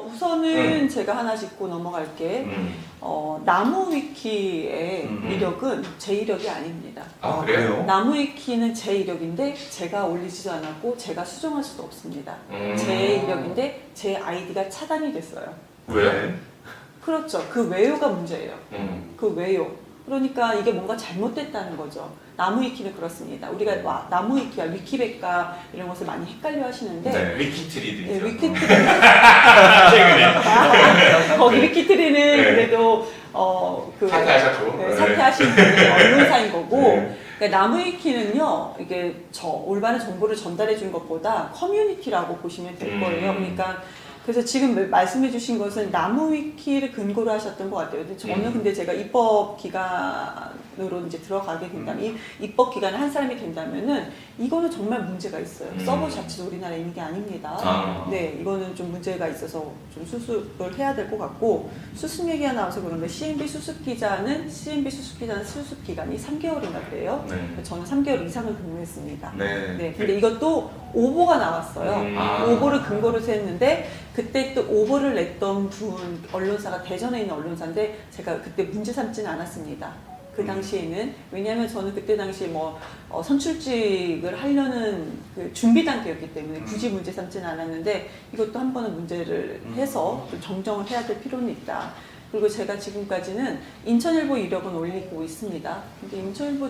우선은 제가 하나 짚고 넘어갈게. 나무 위키의 이력은 제 이력이 아닙니다. 아, 그래요? 나무 위키는 제 이력인데 제가 올리지도 않았고 제가 수정할 수도 없습니다. 제 이력인데 제 아이디가 차단이 됐어요. 왜? 그렇죠. 그 왜요가 문제예요. 그 왜요. 그러니까 이게 뭔가 잘못됐다는 거죠. 나무 위키는 그렇습니다. 우리가 나무 위키와 위키백과 이런 것을 많이 헷갈려 하시는데 네, 위키트리도 네, 있죠. 위키트리 최근에. 거기 네. 위키트리는 네. 그래도 사퇴하셨고. 네, 사퇴하신 분이 언론사인 거고 네. 그러니까 나무 위키는요 이게 올바른 정보를 전달해 준 것보다 커뮤니티라고 보시면 될 거예요. 그러니까 그래서 지금 말씀해 주신 것은 나무 위키를 근거로 하셨던 것 같아요. 근데 저는 근데 제가 입법 기관으로 이제 들어가게 된다면 입법 기관에 한 사람이 된다면은 이거는 정말 문제가 있어요. 서버 자체도 우리나라에 있는 게 아닙니다. 네, 이거는 좀 문제가 있어서 좀 수습을 해야 될 것 같고 수습 얘기가 나와서 그런데 CNB 수습 기자는 수습 기간이 3개월인가 그래요. 네. 저는 3개월 이상을 근무했습니다. 네. 네, 근데 이것도 오보가 나왔어요. 오보를 근거로 했는데 그때 또 오보를 냈던 분 언론사가 대전에 있는 언론사인데 제가 그때 문제 삼지는 않았습니다. 그 당시에는 왜냐하면 저는 그때 당시 선출직을 하려는 그 준비 단계였기 때문에 굳이 문제 삼지는 않았는데 이것도 한 번은 문제를 해서 좀 정정을 해야 될 필요는 있다. 그리고 제가 지금까지는 인천일보 이력은 올리고 있습니다. 근데 인천일보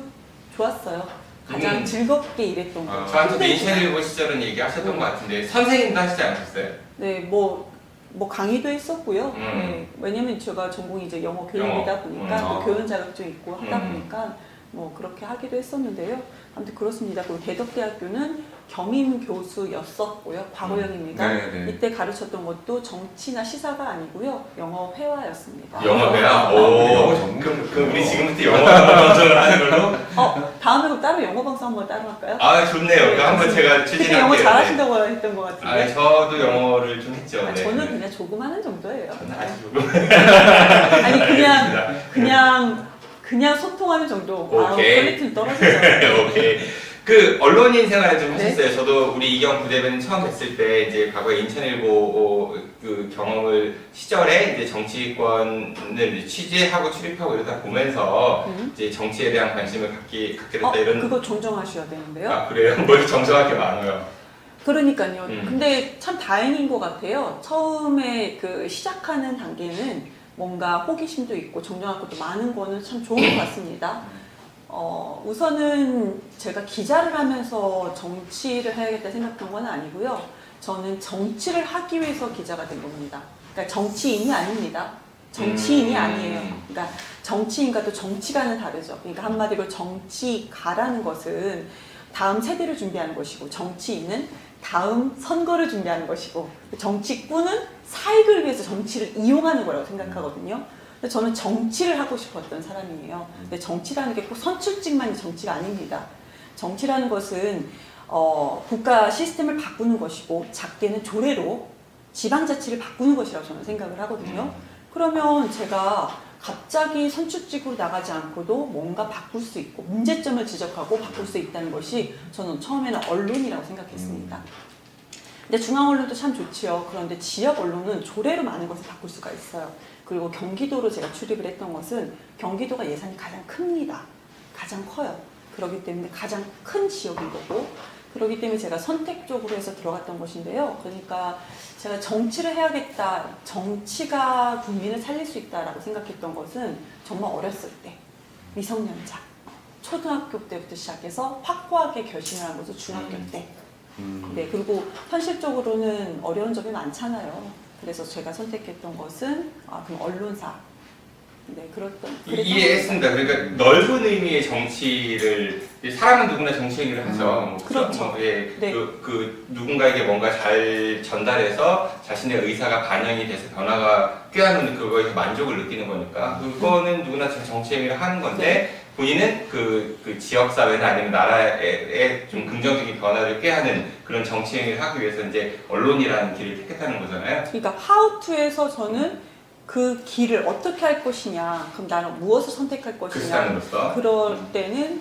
좋았어요. 가장 즐겁게 일했던 거. 저한테도 인천일보 시절은 얘기하셨던 것 같은데 선생님도 하시지 않으셨어요? 네, 뭐 강의도 했었고요. 네, 왜냐면 제가 전공이 이제 영어 교육이다 보니까 또 교원 자격증 있고 하다 보니까 뭐 그렇게 하기도 했었는데요. 아무튼 그렇습니다. 그리고 대덕대학교는 겸임 교수였었고요. 과거형입니다. 네네. 이때 가르쳤던 것도 정치나 시사가 아니고요. 영어 회화였습니다. 영어 배야? 영어 오, 전문. 그럼 우리 지금부터 영어 방송을 하는 걸로? 다음에 그럼 따로 영어 방송 한번 따로 할까요? 아, 좋네요. 그 한번 제가 그때 추진할게요. 영어 네. 잘하신다고 했던 것 같은데. 아, 저도 영어를 좀 했죠. 네. 저는 그냥 조금 하는 정도예요. 저는 아주 조금. 아니 그냥 소통하는 정도. 오케이. 퀄리티는 떨어지죠. 오케이. 그 언론인 생활을 좀 네? 하셨어요. 저도 우리 이경 부대변인 처음 뵀을 때 이제 과거에 인천일보 그 경험을 시절에 이제 정치권을 이제 취재하고 출입하고 이러다 보면서 이제 정치에 대한 관심을 갖게 됐다 이런. 그거 정정하셔야 되는데요. 아, 그래요? 뭘 정정하게 많아요. 그러니까요. 근데 참 다행인 것 같아요. 처음에 그 시작하는 단계는 뭔가 호기심도 있고 정정할 것도 많은 거는 참 좋은 것 같습니다. 우선은 제가 기자를 하면서 정치를 해야겠다 생각한 건 아니고요. 저는 정치를 하기 위해서 기자가 된 겁니다. 그러니까 정치인이 아닙니다. 정치인이 아니에요. 그러니까 정치인과 또 정치가는 다르죠. 그러니까 한마디로 정치가라는 것은 다음 세대를 준비하는 것이고 정치인은 다음 선거를 준비하는 것이고 정치꾼은 사익을 위해서 정치를 이용하는 거라고 생각하거든요. 근데 저는 정치를 하고 싶었던 사람이에요. 근데 정치라는 게 꼭 선출직만이 정치가 아닙니다. 정치라는 것은 국가 시스템을 바꾸는 것이고 작게는 조례로 지방자치를 바꾸는 것이라고 저는 생각을 하거든요. 그러면 제가 갑자기 선출직으로 나가지 않고도 뭔가 바꿀 수 있고 문제점을 지적하고 바꿀 수 있다는 것이 저는 처음에는 언론이라고 생각했습니다. 근데 중앙 언론도 참 좋지요. 그런데 지역 언론은 조례로 많은 것을 바꿀 수가 있어요. 그리고 경기도로 제가 출입을 했던 것은 경기도가 예산이 가장 큽니다. 가장 커요. 그렇기 때문에 가장 큰 지역인 거고 그렇기 때문에 제가 선택적으로 해서 들어갔던 것인데요. 그러니까 제가 정치를 해야겠다, 정치가 국민을 살릴 수 있다라고 생각했던 것은 정말 어렸을 때 미성년자, 초등학교 때부터 시작해서 확고하게 결심을 한 것은 중학교 때. 네, 그리고 현실적으로는 어려운 점이 많잖아요. 그래서 제가 선택했던 것은 그럼 언론사. 네, 이해했습니다. 그러니까 넓은 의미의 정치를 사람은 누구나 정치 행위를 하죠. 그렇죠. 예, 네. 그 누군가에게 뭔가 잘 전달해서 자신의 의사가 반영이 돼서 변화가 꾀하는 그거에서 만족을 느끼는 거니까 그거는 누구나 정치 행위를 하는 건데 네. 본인은 그 지역 사회나 아니면 나라에 좀 긍정적인 변화를 꾀하는 그런 정치 행위를 하기 위해서 이제 언론이라는 길을 택했다는 거잖아요. 그러니까 how to에서 저는 그 길을 어떻게 할 것이냐, 그럼 나는 무엇을 선택할 것이냐. 글쓰기로서. 그럴 때는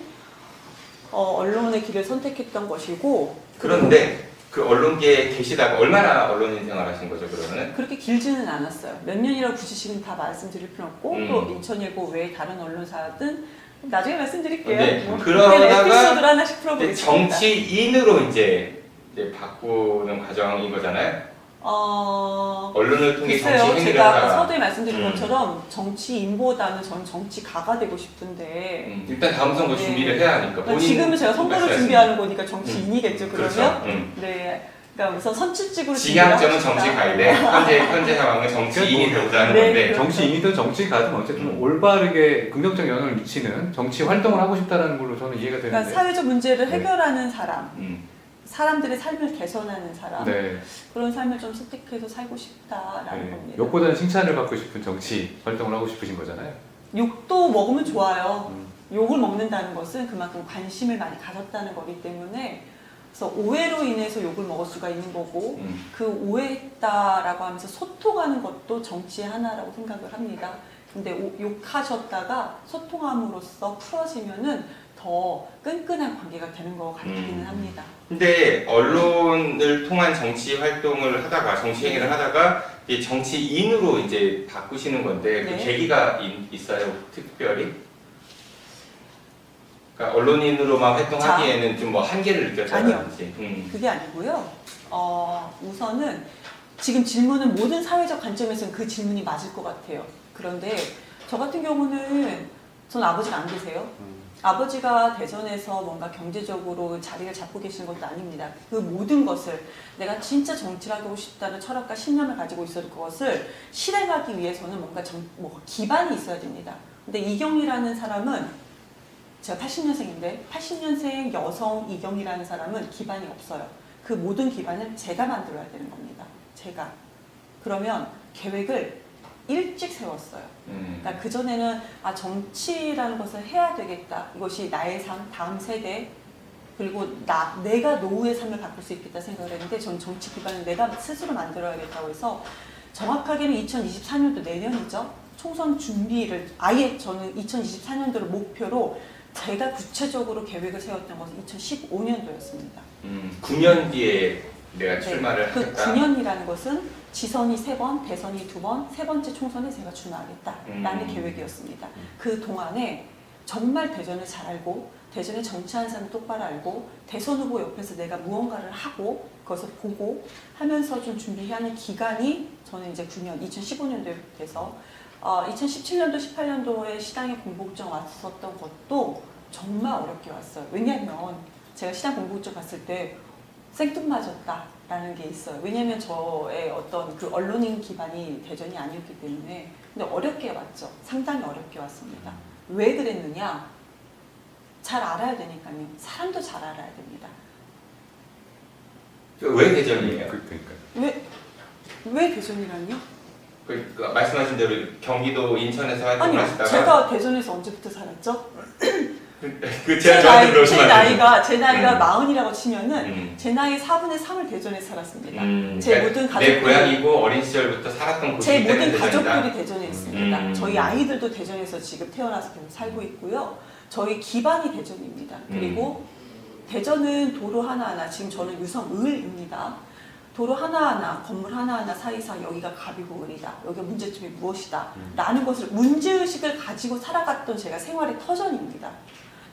언론의 길을 선택했던 것이고. 그런데 그 언론계에 계시다가 얼마나 언론인 생활하신 거죠 그러면은? 그렇게 길지는 않았어요. 몇 년이라고 굳이 지금 다 말씀드릴 필요 없고 또 인천일보 외에 다른 언론사든 나중에 말씀드릴게요. 네, 뭐 그러다가 에피소드를 하나씩 이제 풀어보겠습니다. 정치인으로 이제 바꾸는 과정인 거잖아요. 언론을 통해 정치 글쎄요, 행위를 제가 아까 하다가 서두에 말씀드린 것처럼 정치인보다는 저는 정치가가 되고 싶은데 일단 다음 선거 네. 준비를 해야 하니까 그러니까 지금은 제가 선거를 말씀하신- 준비하는 거니까 정치인이겠죠. 그러면 그렇죠. 네, 그러니까 우선 선출직으로 지향점은 준비를 정치 합시다. 가야 돼. 현재 상황은 정치인이 되고자 하는 네, 건데 그렇죠. 정치인이든 정치가든 어쨌든 올바르게 긍정적 영향을 미치는 정치 활동을 하고 싶다는 걸로 저는 이해가 되는데. 그러니까 사회적 문제를 네. 해결하는 사람, 음. 사람들의 삶을 개선하는 사람, 네. 그런 삶을 좀 선택해서 살고 싶다라는 네. 겁니다. 욕보다는 칭찬을 받고 싶은 정치 활동을 하고 싶으신 거잖아요. 욕도 먹으면 좋아요. 음. 욕을 먹는다는 것은 그만큼 관심을 많이 가졌다는 거기 때문에 그래서 오해로 인해서 욕을 먹을 수가 있는 거고 그 오해했다라고 하면서 소통하는 것도 정치의 하나라고 생각을 합니다. 근데 욕하셨다가 소통함으로써 풀어지면은 더 끈끈한 관계가 되는 것 같기는 합니다. 근데 언론을 통한 정치 활동을 하다가 정치 행위를 하다가 이제 정치인으로 이제 바꾸시는 건데 그 네. 계기가 있어요 특별히? 그러니까 언론인으로만 활동하기에는 좀 뭐 한계를 느꼈다든지. 그게 아니고요. 우선은 지금 질문은 모든 사회적 관점에서는 그 질문이 맞을 것 같아요. 그런데 저 같은 경우는 전 아버지가 안 계세요. 아버지가 대전에서 뭔가 경제적으로 자리를 잡고 계시는 것도 아닙니다. 그 모든 것을 내가 진짜 정치를 하고 싶다는 철학과 신념을 가지고 있어도 그것을 실행하기 위해서는 뭔가 기반이 있어야 됩니다. 근데 이경이라는 사람은 제가 80년생인데 80년생 여성 이경이라는 사람은 기반이 없어요. 그 모든 기반을 제가 만들어야 되는 겁니다. 제가. 그러면 계획을 일찍 세웠어요. 그러니까 그전에는 정치라는 것을 해야 되겠다. 이것이 나의 삶, 다음 세대, 그리고 내가 노후의 삶을 바꿀 수 있겠다 생각을 했는데 전 정치 기반을 내가 스스로 만들어야겠다고 해서 정확하게는 2024년도 내년이죠. 총선 준비를 아예 저는 2024년도를 목표로 제가 구체적으로 계획을 세웠던 것은 2015년도였습니다. 9년 뒤에 내가 출마를 그 하겠다. 9년이라는 것은 지선이 3번, 대선이 2번, 세 번째 총선에 제가 출마하겠다라는 계획이었습니다. 그 동안에 정말 대전을 잘 알고 대전에 정치하는 사람을 똑바로 알고 대선 후보 옆에서 내가 무언가를 하고 그것을 보고 하면서 좀 준비해야 하는 기간이 저는 이제 9년, 2015년도에 돼서 2017년도, 18년도에 시당에 공보국장 왔었던 것도 정말 어렵게 왔어요. 왜냐하면 제가 시당 공보국장 갔을 때 생뚱맞았다라는 게 있어요. 왜냐하면 저의 어떤 그 언론인 기반이 대전이 아니었기 때문에. 근데 어렵게 왔죠. 상당히 어렵게 왔습니다. 왜 그랬느냐? 잘 알아야 되니까요. 사람도 잘 알아야 됩니다. 왜 대전이에요? 그러니까. 왜 대전이라니요? 그 말씀하신 대로 경기도 인천에서 활동을 아니요. 하시다가 제가 대전에서 언제부터 살았죠? 제가 저한테 그러시면 안 돼요. 제 나이가 40이라고 치면은 제 나이 4분의 3을 대전에 살았습니다. 제 모든 내 가족들이 고향이고 어린 시절부터 살았던 곳이기 제 때문에 모든 대전이다. 가족들이 대전에 있습니다. 저희 아이들도 대전에서 지금 태어나서 계속 살고 있고요. 저희 기반이 대전입니다. 그리고 대전은 도로 하나하나, 지금 저는 유성을입니다. 도로 하나하나, 건물 하나하나 사이상 여기가 갑이고 을이다. 여기가 문제점이 무엇이다. 라는 것을 문제의식을 가지고 살아갔던 제가 생활의 터전입니다.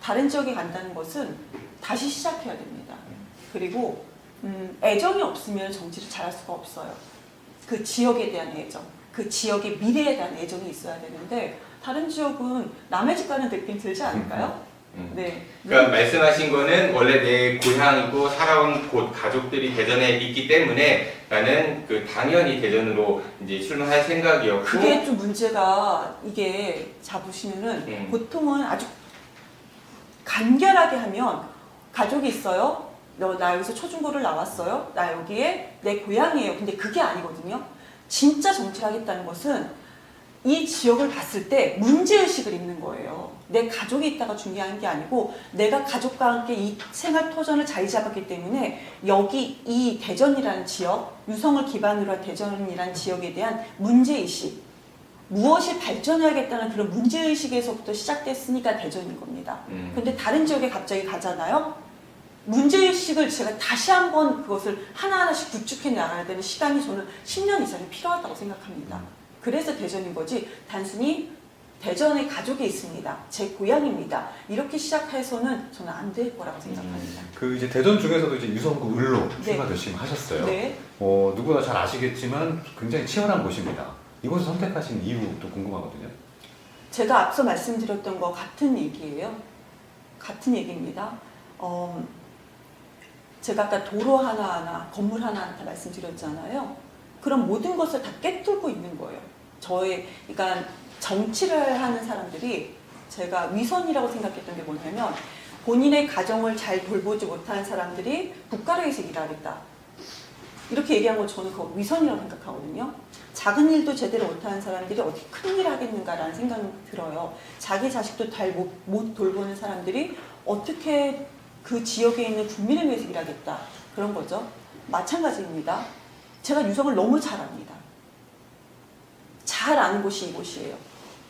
다른 지역에 간다는 것은 다시 시작해야 됩니다. 그리고 애정이 없으면 정치를 잘할 수가 없어요. 그 지역에 대한 애정, 그 지역의 미래에 대한 애정이 있어야 되는데 다른 지역은 남의 집 가는 느낌 들지 않을까요? 네. 그러니까 말씀하신 거는 원래 내 고향이고 살아온 곳 가족들이 대전에 있기 때문에 나는 그 당연히 대전으로 이제 출마할 생각이었고 그게 좀 문제가 이게 잡으시면은 보통은 아주 간결하게 하면 가족이 있어요. 나 여기서 초중고를 나왔어요. 나 여기에 내 고향이에요. 근데 그게 아니거든요. 진짜 정치를 하겠다는 것은 이 지역을 봤을 때 문제의식을 입는 거예요. 내 가족이 있다가 중요한 게 아니고 내가 가족과 함께 이 생활 터전을 자리 잡았기 때문에 여기 이 대전이라는 지역, 유성을 기반으로 한 대전이라는 지역에 대한 문제의식, 무엇이 발전해야겠다는 그런 문제의식에서부터 시작됐으니까 대전인 겁니다. 근데 다른 지역에 갑자기 가잖아요? 문제의식을 제가 다시 한번 그것을 하나하나씩 구축해 나가야 되는 시간이 저는 10년 이상이 필요하다고 생각합니다. 그래서 대전인 거지 단순히 대전에 가족이 있습니다. 제 고향입니다. 이렇게 시작해서는 저는 안 될 거라고 생각합니다. 그 이제 대전 중에서도 이제 유성구 을로 네. 출마 결심하셨어요. 네. 누구나 잘 아시겠지만 굉장히 치열한 곳입니다. 이곳을 선택하신 이유도 궁금하거든요. 제가 앞서 말씀드렸던 거 같은 얘기예요. 같은 얘기입니다. 제가 아까 도로 하나하나, 건물 하나하나 다 말씀드렸잖아요. 그런 모든 것을 다 꿰뚫고 있는 거예요. 그러니까 정치를 하는 사람들이 제가 위선이라고 생각했던 게 뭐냐면 본인의 가정을 잘 돌보지 못하는 사람들이 국가를 위해서 일하겠다. 이렇게 얘기한 건 저는 그거 위선이라고 생각하거든요. 작은 일도 제대로 못하는 사람들이 어디 큰 일을 하겠는가라는 생각이 들어요. 자기 자식도 잘 못 돌보는 사람들이 어떻게 그 지역에 있는 국민을 위해서 일하겠다. 그런 거죠. 마찬가지입니다. 제가 유성을 너무 잘 압니다. 잘 아는 곳이 이곳이에요.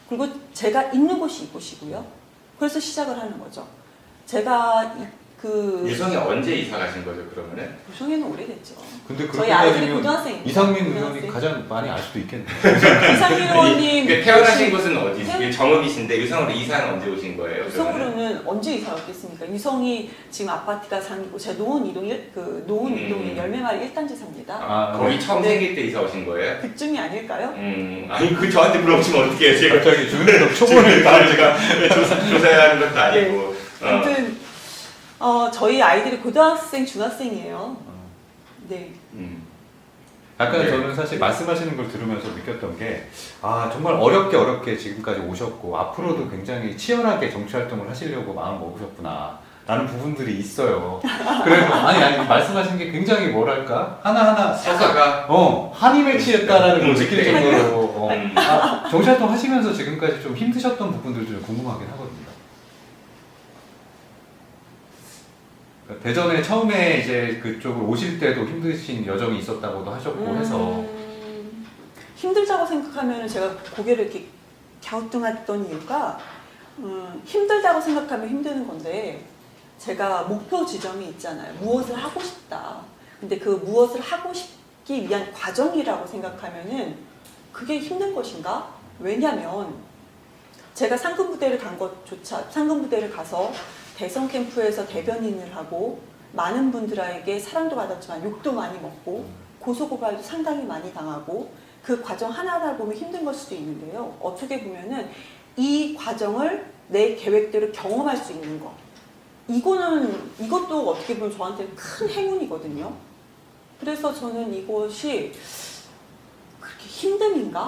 그리고 제가 있는 곳이 이곳이고요. 그래서 시작을 하는 거죠. 제가 유성이 언제 이사 가신 거죠, 그러면은? 유성에는 오래됐죠. 근데 저희 아이들이 따지면 고등학생입니다. 이상민 고등학생. 의원이 가장 많이 알 수도 있겠네요. 이상민 의원님 태어나신 곳은 어디? 태어- 정읍이신데 유성으로 이사는 언제 오신 거예요? 그러면은? 유성으로는 언제 이사 왔겠습니까? 유성이 지금 아파트가 상이고 제가 노원 이동에 열매마을 1단지 삽니다. 거기 처음 네. 생길 때 이사 오신 거예요? 그쯤이 아닐까요? 아니 그 저한테 물어보시면 어떻게 해요? 제가 갑자기 주민등록 초본을 제가 조사해야 하는 것도 아니고. 아무튼 저희 아이들이 고등학생, 중학생이에요. 네. 약간 네. 저는 사실 말씀하시는 걸 들으면서 느꼈던 게 정말 어렵게 지금까지 오셨고 앞으로도 굉장히 치열하게 정치 활동을 하시려고 마음 먹으셨구나 라는 부분들이 있어요. 그래서 아니 말씀하신 게 굉장히 뭐랄까 하나하나 서사가 한이 맺히했다라는 걸 느낄 네. 정도로 정치 활동 하시면서 지금까지 좀 힘드셨던 부분들도 좀 궁금하긴 하거든요. 대전에 처음에 이제 그쪽으로 오실 때도 힘드신 여정이 있었다고도 하셨고 해서 힘들다고 생각하면 제가 고개를 이렇게 갸우뚱했던 이유가 힘들다고 생각하면 힘드는 건데 제가 목표 지점이 있잖아요. 무엇을 하고 싶다. 근데 그 무엇을 하고 싶기 위한 과정이라고 생각하면은 그게 힘든 것인가? 왜냐면 제가 상근부대를 간 것조차 상근부대를 가서 대선 캠프에서 대변인을 하고 많은 분들에게 사랑도 받았지만 욕도 많이 먹고 고소고발도 상당히 많이 당하고 그 과정 하나하나 보면 힘든 걸 수도 있는데요. 어떻게 보면은 이 과정을 내 계획대로 경험할 수 있는 거. 이것도 어떻게 보면 저한테는 큰 행운이거든요. 그래서 저는 이것이 그렇게 힘듦인가?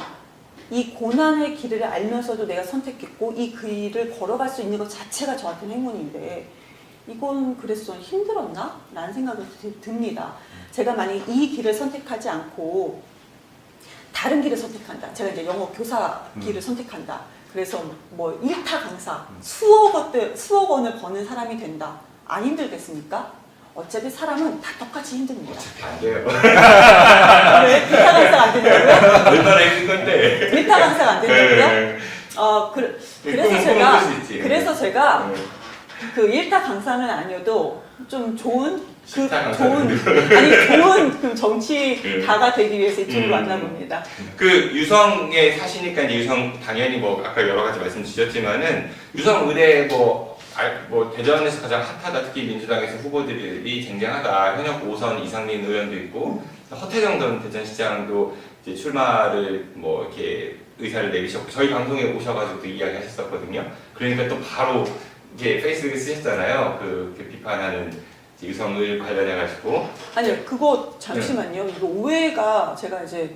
이 고난의 길을 알면서도 내가 선택했고 이 길을 걸어갈 수 있는 것 자체가 저한테는 행운인데 이건 그래서 저는 힘들었나? 라는 생각이 듭니다. 제가 만약 이 길을 선택하지 않고 다른 길을 선택한다. 제가 이제 영어 교사 길을 선택한다. 그래서 뭐 1타 강사, 수억 원을 버는 사람이 된다. 안 힘들겠습니까? 어차피 사람은 다 똑같이 힘듭니다. 안 돼요. 왜? 1타 강사가 안 된다고요? 얼마나 힘든 건데. 1타 강사가 안 된다고요? 그래서 제가 그 1타 강사는 아니어도 좀 좋은 좋은 정치가가 되기 위해서 이쪽으로 만나봅니다. 그 유성에 사시니까 이제 유성 당연히 뭐 아까 여러 가지 말씀 주셨지만은 유성 의대 뭐 대전에서 가장 핫하다. 특히 민주당에서 후보들이 쟁쟁하다. 현역 5선 이상민 의원도 있고 허태정 전 대전시장도 이제 출마를 뭐 이렇게 의사를 내리셨고 저희 방송에 오셔가지고 또 이야기하셨었거든요. 그러니까 또 바로 이제 페이스북에 쓰셨잖아요. 그 비판하는 유성을 관련해가지고. 아니요, 그거 잠시만요. 이거 오해가 제가 이제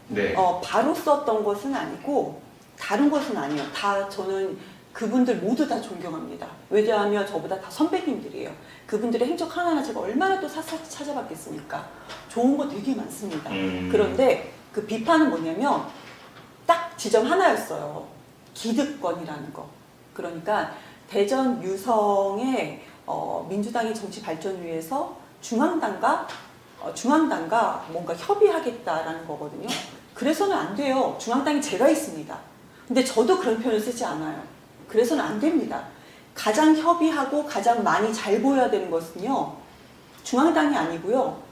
네. 바로 썼던 것은 아니고 다른 것은 아니에요. 다 저는 그분들 모두 다 존경합니다. 왜냐하면 저보다 다 선배님들이에요. 그분들의 행적 하나하나 제가 얼마나 또 찾아봤겠습니까? 좋은 거 되게 많습니다. 그런데 그 비판은 뭐냐면 딱 지점 하나였어요. 기득권이라는 거. 그러니까 대전 유성의 민주당의 정치 발전을 위해서 중앙당과 뭔가 협의하겠다라는 거거든요. 그래서는 안 돼요. 중앙당이 제가 있습니다. 근데 저도 그런 표현을 쓰지 않아요. 그래서는 안 됩니다. 가장 협의하고 가장 많이 잘 보여야 되는 것은요, 중앙당이 아니고요,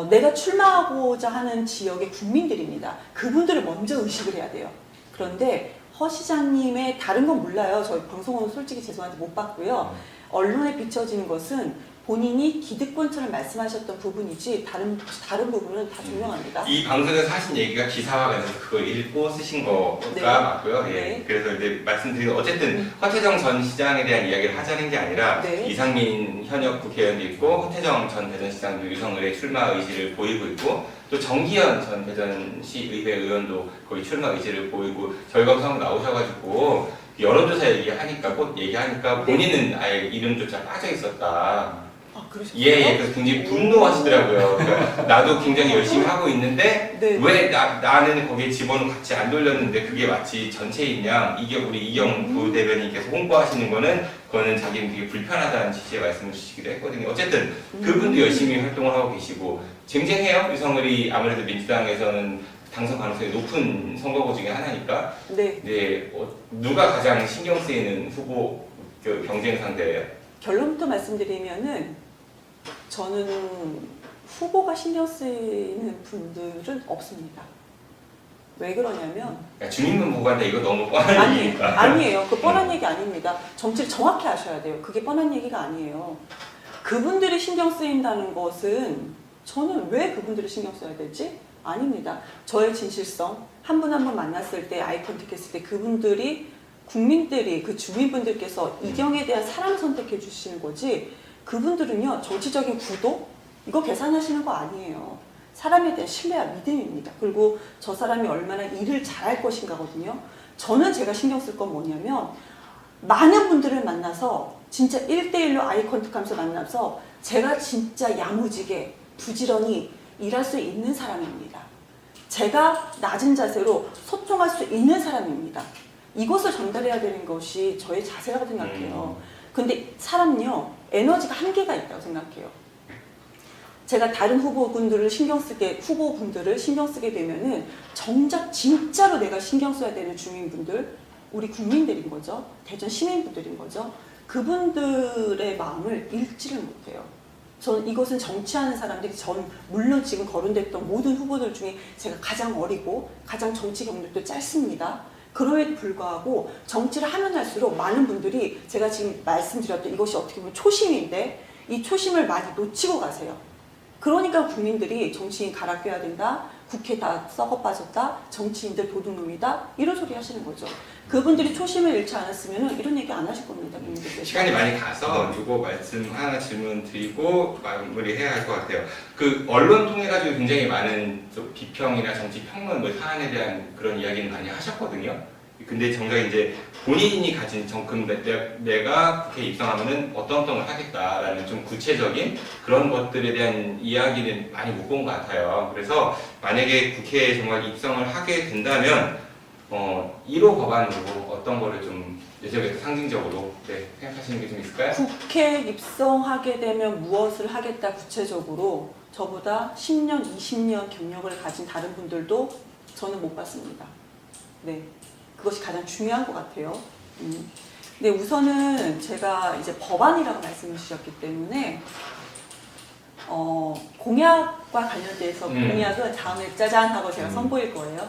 내가 출마하고자 하는 지역의 국민들입니다. 그분들을 먼저 의식을 해야 돼요. 그런데 허 시장님의 다른 건 몰라요. 저희 방송은 솔직히 죄송한데 못 봤고요. 언론에 비춰지는 것은 본인이 기득권처럼 말씀하셨던 부분이지 다른 부분은 다 증명합니다. 이 방송에서 하신 얘기가 기사화가 돼서 그걸 읽고 쓰신 거가 네. 맞고요. 예. 네. 그래서 이제 말씀드린 어쨌든 허태정 전 시장에 대한 이야기를 하자는 게 아니라 네. 이상민 현역 국회의원도 있고 허태정 전 대전시장도 유성을의 출마 의지를 보이고 있고 또 정기현 전 대전시 의회 의원도 거의 출마 의지를 보이고 저희 방송 나오셔가지고 여론조사 얘기하니까 곧 얘기하니까 본인은 아예 이름조차 빠져 있었다. 아, 그러셨어요? 예, 그래서 굉장히 분노하시더라고요. 그러니까 나도 굉장히 열심히 하고 있는데 네. 왜 나는 거기에 집어는 같이 안 돌렸는데 그게 마치 전체인 양 이게 우리 이경 부대변인께서 홍보하시는 거는 그거는 자기는 되게 불편하다는 취지의 말씀을 주시기도 했거든요. 어쨌든 그분도 열심히 활동을 하고 계시고 쟁쟁해요. 유성을이 아무래도 민주당에서는 당선 가능성이 높은 선거구 중에 하나니까. 네. 네, 누가 가장 신경 쓰이는 후보 경쟁 상대예요? 결론부터 말씀드리면은 저는 후보가 신경 쓰이는 분들은 없습니다. 왜 그러냐면 그러니까 주민분 보고한테 이거 너무 뻔한 얘기니까. 아니에요. 그 뻔한 얘기 아닙니다. 정치를 정확히 하셔야 돼요. 그게 뻔한 얘기가 아니에요. 그분들이 신경 쓰인다는 것은 저는 왜 그분들이 신경 써야 되지? 아닙니다. 저의 진실성, 한 분 한 분 만났을 때 아이 컨택했을 때 그분들이 국민들이 그 주민분들께서 이경에 대한 사람 선택해 주시는 거지 그분들은요 정치적인 구도 이거 계산하시는 거 아니에요. 사람에 대한 신뢰와 믿음입니다. 그리고 저 사람이 얼마나 일을 잘할 것인가거든요. 저는 제가 신경 쓸 건 뭐냐면 많은 분들을 만나서 진짜 1대1로 아이 컨택하면서 만나서 제가 진짜 야무지게 부지런히 일할 수 있는 사람입니다. 제가 낮은 자세로 소통할 수 있는 사람입니다. 이것을 전달해야 되는 것이 저의 자세라고 생각해요. 근데 사람은요, 에너지가 한계가 있다고 생각해요. 제가 다른 후보분들을 신경 쓰게 되면은 정작 진짜로 내가 신경 써야 되는 주민분들, 우리 국민들인 거죠. 대전 시민분들인 거죠. 그분들의 마음을 읽지를 못해요. 저는 이것은 정치하는 사람들이 물론 지금 거론됐던 모든 후보들 중에 제가 가장 어리고 가장 정치 경력도 짧습니다. 그럼에도 불구하고 정치를 하면 할수록 많은 분들이 제가 지금 말씀드렸던 이것이 어떻게 보면 초심인데 이 초심을 많이 놓치고 가세요. 그러니까 국민들이 정치인 갈아 껴야 된다, 국회 다 썩어 빠졌다, 정치인들 도둑놈이다 이런 소리 하시는 거죠. 그분들이 초심을 잃지 않았으면 이런 얘기 안 하실 겁니다. 국민들께서. 시간이 많이 가서 이거 말씀 하나 질문 드리고 마무리해야 할 것 같아요. 그 언론 통해 가지고 굉장히 많은 비평이나 정치 평론 뭐 사안에 대한 그런 이야기는 많이 하셨거든요. 근데 정작 이제 본인이 가진 정금 내가 국회에 입성하면은 어떤 걸 하겠다라는 좀 구체적인 그런 것들에 대한 이야기는 많이 못 본 것 같아요. 그래서 만약에 국회에 정말 입성을 하게 된다면 1호 법안으로 어떤 거를 좀 예전에 상징적으로 생각하시는 게 좀 있을까요? 국회에 입성하게 되면 무엇을 하겠다 구체적으로 저보다 10년, 20년 경력을 가진 다른 분들도 저는 못 봤습니다. 네. 그것이 가장 중요한 것 같아요. 근데 우선은 제가 이제 법안이라고 말씀을 주셨기 때문에 공약과 관련돼서 공약은 다음에 짜잔 하고 제가 선보일 거예요.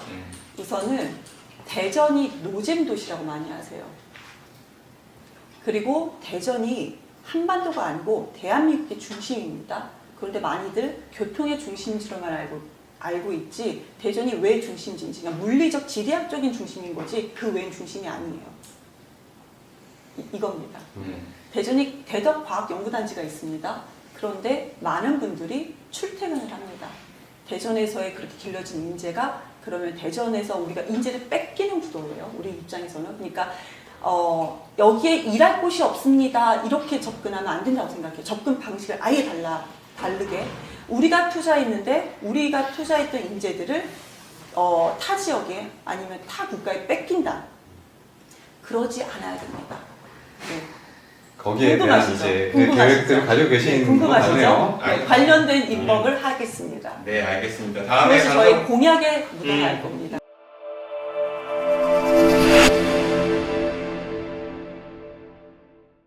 우선은 대전이 노잼 도시라고 많이 하세요. 그리고 대전이 한반도가 아니고 대한민국의 중심입니다. 그런데 많이들 교통의 중심지로만 알고 있지 대전이 왜 중심지인지 그러니까 물리적 지리학적인 중심인 거지 그 외엔 중심이 아니에요. 이겁니다. 대전이 대덕과학연구단지가 있습니다. 그런데 많은 분들이 출퇴근을 합니다. 대전에서의 그렇게 길러진 인재가 그러면 대전에서 우리가 인재를 뺏기는 구도예요. 우리 입장에서는. 그러니까 여기에 일할 곳이 없습니다. 이렇게 접근하면 안 된다고 생각해요. 접근 방식을 아예 다르게. 우리가 투자했던 인재들을 타 지역에 아니면 타 국가에 뺏긴다. 그러지 않아야 됩니다. 네. 거기에 대한 이제 계획들을 가지고 계신 것 궁금하시죠? 같네요. 네, 관련된 입법을 하겠습니다. 네, 알겠습니다. 다음에 그것이 저희 공약에 묻어날 겁니다.